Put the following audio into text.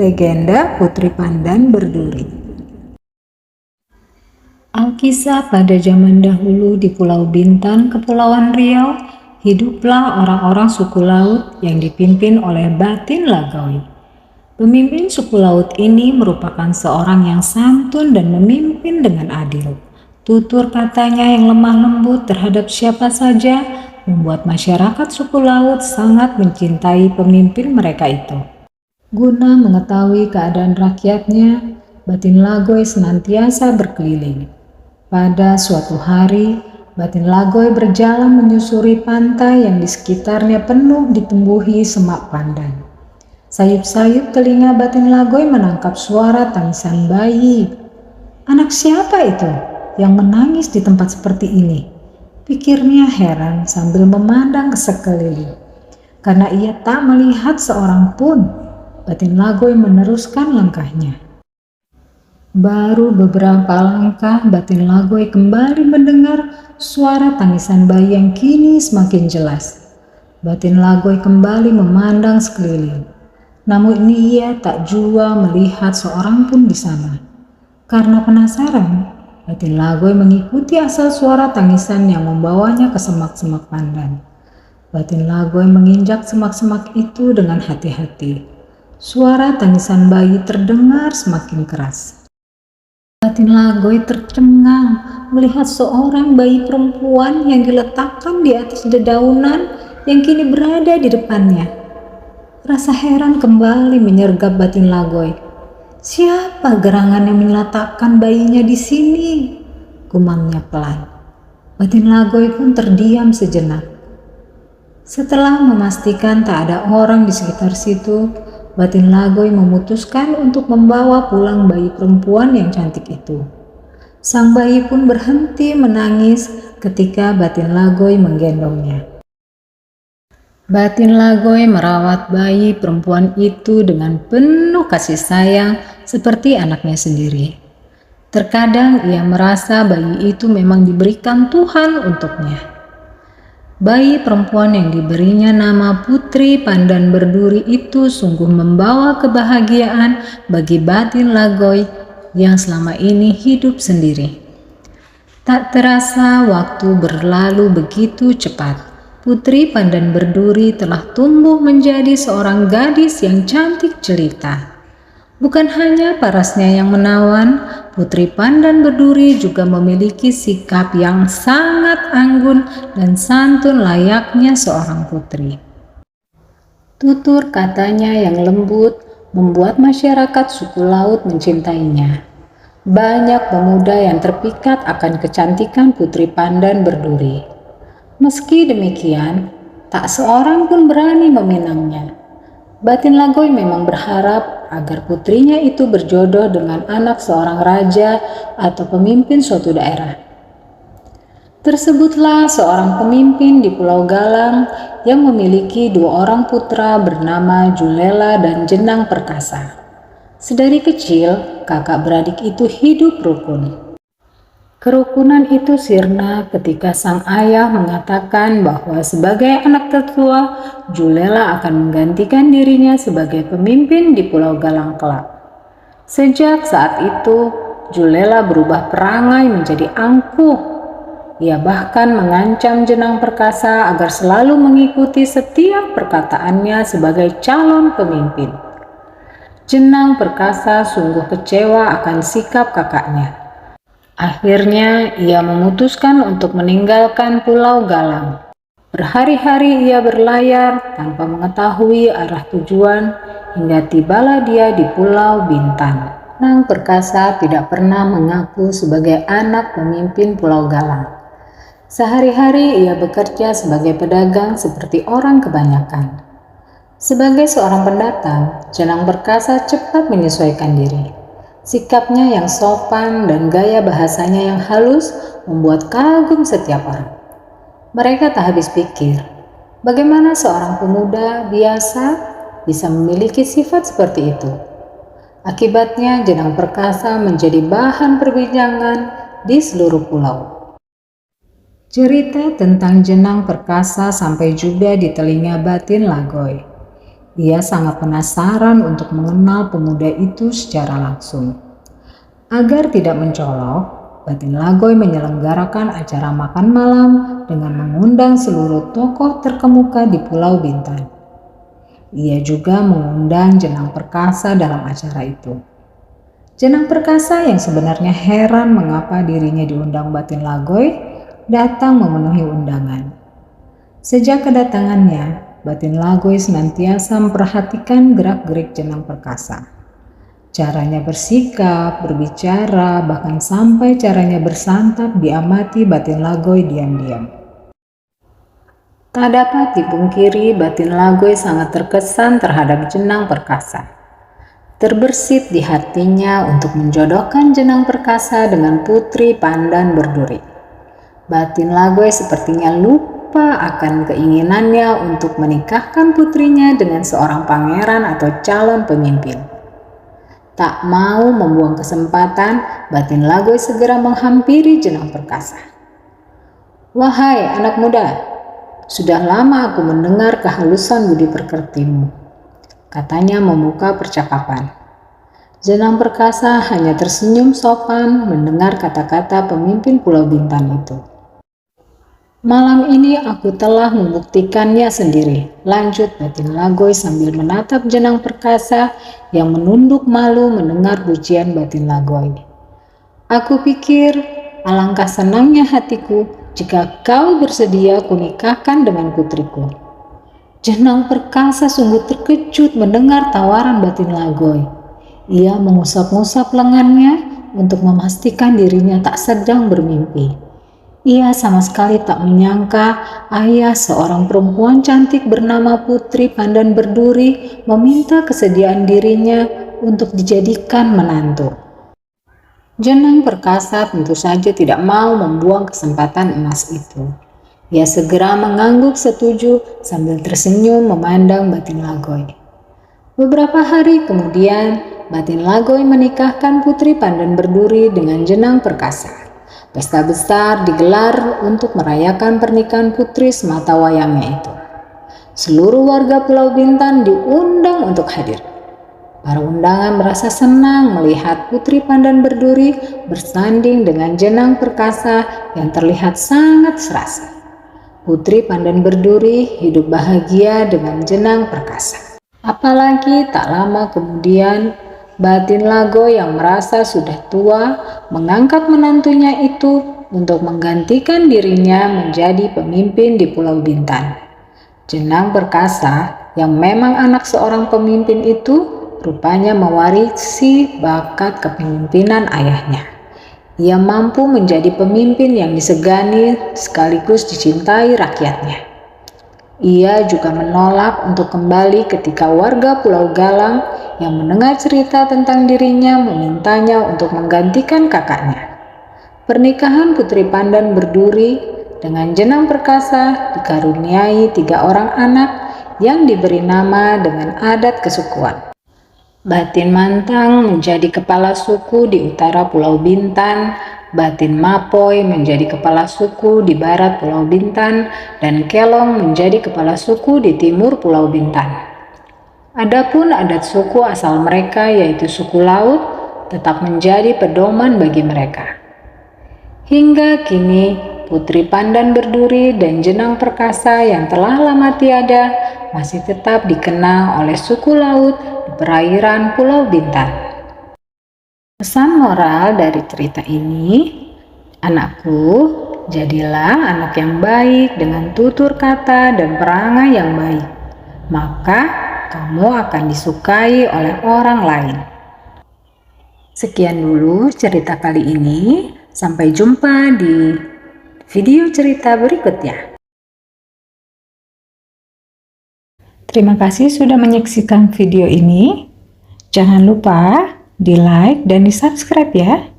Legenda Putri Pandan Berduri. Alkisah pada zaman dahulu di Pulau Bintan, Kepulauan Riau, hiduplah orang-orang suku laut yang dipimpin oleh Batin Lagoi. Pemimpin suku laut ini merupakan seorang yang santun dan memimpin dengan adil. Tutur katanya yang lemah lembut terhadap siapa saja membuat masyarakat suku laut sangat mencintai pemimpin mereka itu. Guna mengetahui keadaan rakyatnya, Batin Lagoi senantiasa berkeliling. Pada suatu hari, Batin Lagoi berjalan menyusuri pantai yang di sekitarnya penuh ditumbuhi semak pandan. Sayup-sayup telinga Batin Lagoi menangkap suara tangisan bayi. Anak siapa itu yang menangis di tempat seperti ini? Pikirnya heran sambil memandang ke sekeliling. Karena ia tak melihat seorang pun, Batin Lagoi meneruskan langkahnya. Baru beberapa langkah, Batin Lagoi kembali mendengar suara tangisan bayi yang kini semakin jelas. Batin Lagoi kembali memandang sekeliling. Namun ia tak jua melihat seorang pun di sana. Karena penasaran, Batin Lagoi mengikuti asal suara tangisan yang membawanya ke semak-semak pandan. Batin Lagoi menginjak semak-semak itu dengan hati-hati. Suara tangisan bayi terdengar semakin keras. Batin Lagoi tercengang melihat seorang bayi perempuan yang diletakkan di atas dedaunan yang kini berada di depannya. Rasa heran kembali menyergap Batin Lagoi. Siapa gerangan yang meletakkan bayinya di sini? Gumamnya pelan. Batin Lagoi pun terdiam sejenak. Setelah memastikan tak ada orang di sekitar situ, Batin Lagoi memutuskan untuk membawa pulang bayi perempuan yang cantik itu. Sang bayi pun berhenti menangis ketika Batin Lagoi menggendongnya. Batin Lagoi merawat bayi perempuan itu dengan penuh kasih sayang seperti anaknya sendiri. Terkadang ia merasa bayi itu memang diberikan Tuhan untuknya. Bayi perempuan yang diberinya nama Putri Pandan Berduri itu sungguh membawa kebahagiaan bagi Batin Lagoi yang selama ini hidup sendiri. Tak terasa waktu berlalu begitu cepat. Putri Pandan Berduri telah tumbuh menjadi seorang gadis yang cantik jelita. Bukan hanya parasnya yang menawan, Putri Pandan Berduri juga memiliki sikap yang sangat anggun dan santun layaknya seorang putri. Tutur katanya yang lembut membuat masyarakat suku laut mencintainya. Banyak pemuda yang terpikat akan kecantikan Putri Pandan Berduri. Meski demikian, tak seorang pun berani meminangnya. Batin Lagoi memang berharap agar putrinya itu berjodoh dengan anak seorang raja atau pemimpin suatu daerah. Tersebutlah seorang pemimpin di Pulau Galang yang memiliki dua orang putra bernama Julela dan Jenang Perkasa. Sedari kecil, kakak beradik itu hidup rukun. Kerukunan itu sirna ketika sang ayah mengatakan bahwa sebagai anak tertua, Julela akan menggantikan dirinya sebagai pemimpin di Pulau Galang kelak. Sejak saat itu, Julela berubah perangai menjadi angkuh. Ia bahkan mengancam Jenang Perkasa agar selalu mengikuti setiap perkataannya sebagai calon pemimpin. Jenang Perkasa sungguh kecewa akan sikap kakaknya. Akhirnya ia memutuskan untuk meninggalkan Pulau Galang. Berhari-hari ia berlayar tanpa mengetahui arah tujuan hingga tibalah dia di Pulau Bintan. Jenang Perkasa tidak pernah mengaku sebagai anak pemimpin Pulau Galang. Sehari-hari ia bekerja sebagai pedagang seperti orang kebanyakan. Sebagai seorang pendatang, Jenang Perkasa cepat menyesuaikan diri. Sikapnya yang sopan dan gaya bahasanya yang halus membuat kagum setiap orang. Mereka tak habis pikir, bagaimana seorang pemuda biasa bisa memiliki sifat seperti itu. Akibatnya Jenang Perkasa menjadi bahan perbincangan di seluruh pulau. Cerita tentang Jenang Perkasa sampai juga di telinga Batin Lagoi. Ia sangat penasaran untuk mengenal pemuda itu secara langsung. Agar tidak mencolok, Batin Lagoy menyelenggarakan acara makan malam dengan mengundang seluruh tokoh terkemuka di Pulau Bintan. Ia juga mengundang Jenang Perkasa dalam acara itu. Jenang Perkasa yang sebenarnya heran mengapa dirinya diundang Batin Lagoy datang memenuhi undangan. Sejak kedatangannya, Batin Lagoy senantiasa memperhatikan gerak-gerik Jenang Perkasa. Caranya bersikap, berbicara, bahkan sampai caranya bersantap diamati Batin Lagoy diam-diam. Tak dapat dipungkiri, Batin Lagoy sangat terkesan terhadap Jenang Perkasa. Terbersit di hatinya untuk menjodohkan Jenang Perkasa dengan Putri Pandan Berduri. Batin Lagoy sepertinya lupa akan keinginannya untuk menikahkan putrinya dengan seorang pangeran atau calon pemimpin. Tak mau membuang kesempatan, Batin Lagoy segera menghampiri Jenang Perkasa. "Wahai anak muda, sudah lama aku mendengar kehalusan budi pekertimu," katanya membuka percakapan. Jenang Perkasa hanya tersenyum sopan mendengar kata-kata pemimpin Pulau Bintan itu. "Malam ini aku telah membuktikannya sendiri," lanjut Batin Lagoy sambil menatap Jenang Perkasa yang menunduk malu mendengar pujian Batin Lagoy. "Aku pikir alangkah senangnya hatiku jika kau bersedia kunikahkan dengan putriku." Jenang Perkasa sungguh terkejut mendengar tawaran Batin Lagoy. Ia mengusap-ngusap lengannya untuk memastikan dirinya tak sedang bermimpi. Ia sama sekali tak menyangka ayah seorang perempuan cantik bernama Putri Pandan Berduri meminta kesediaan dirinya untuk dijadikan menantu. Jenang Perkasa tentu saja tidak mau membuang kesempatan emas itu. Ia segera mengangguk setuju sambil tersenyum memandang Batin Lagoy. Beberapa hari kemudian, Batin Lagoy menikahkan Putri Pandan Berduri dengan Jenang Perkasa. Pesta besar digelar untuk merayakan pernikahan putri sematawayangnya itu. Seluruh warga Pulau Bintan diundang untuk hadir. Para undangan merasa senang melihat Putri Pandan Berduri bersanding dengan Jenang Perkasa yang terlihat sangat serasi. Putri Pandan Berduri hidup bahagia dengan Jenang Perkasa. Apalagi tak lama kemudian, Batin Lagoy yang merasa sudah tua mengangkat menantunya itu untuk menggantikan dirinya menjadi pemimpin di Pulau Bintan. Jenang Perkasa yang memang anak seorang pemimpin itu rupanya mewarisi bakat kepemimpinan ayahnya. Ia mampu menjadi pemimpin yang disegani sekaligus dicintai rakyatnya. Ia juga menolak untuk kembali ketika warga Pulau Galang yang mendengar cerita tentang dirinya memintanya untuk menggantikan kakaknya. Pernikahan Putri Pandan Berduri dengan Jenang Perkasa dikaruniai 3 orang anak yang diberi nama dengan adat kesukuan. Batin Mantang menjadi kepala suku di utara Pulau Bintan, Batin Mapoy menjadi kepala suku di barat Pulau Bintan, dan Kelong menjadi kepala suku di timur Pulau Bintan. Adapun adat suku asal mereka yaitu suku laut tetap menjadi pedoman bagi mereka. Hingga kini, Putri Pandan Berduri dan Jenang Perkasa yang telah lama tiada masih tetap dikenal oleh suku laut di perairan Pulau Bintan. Pesan moral dari cerita ini, anakku, jadilah anak yang baik dengan tutur kata dan perangai yang baik, maka kamu akan disukai oleh orang lain. Sekian dulu cerita kali ini, sampai jumpa di video cerita berikutnya. Terima kasih sudah menyaksikan video ini. Jangan lupa di like dan di subscribe ya.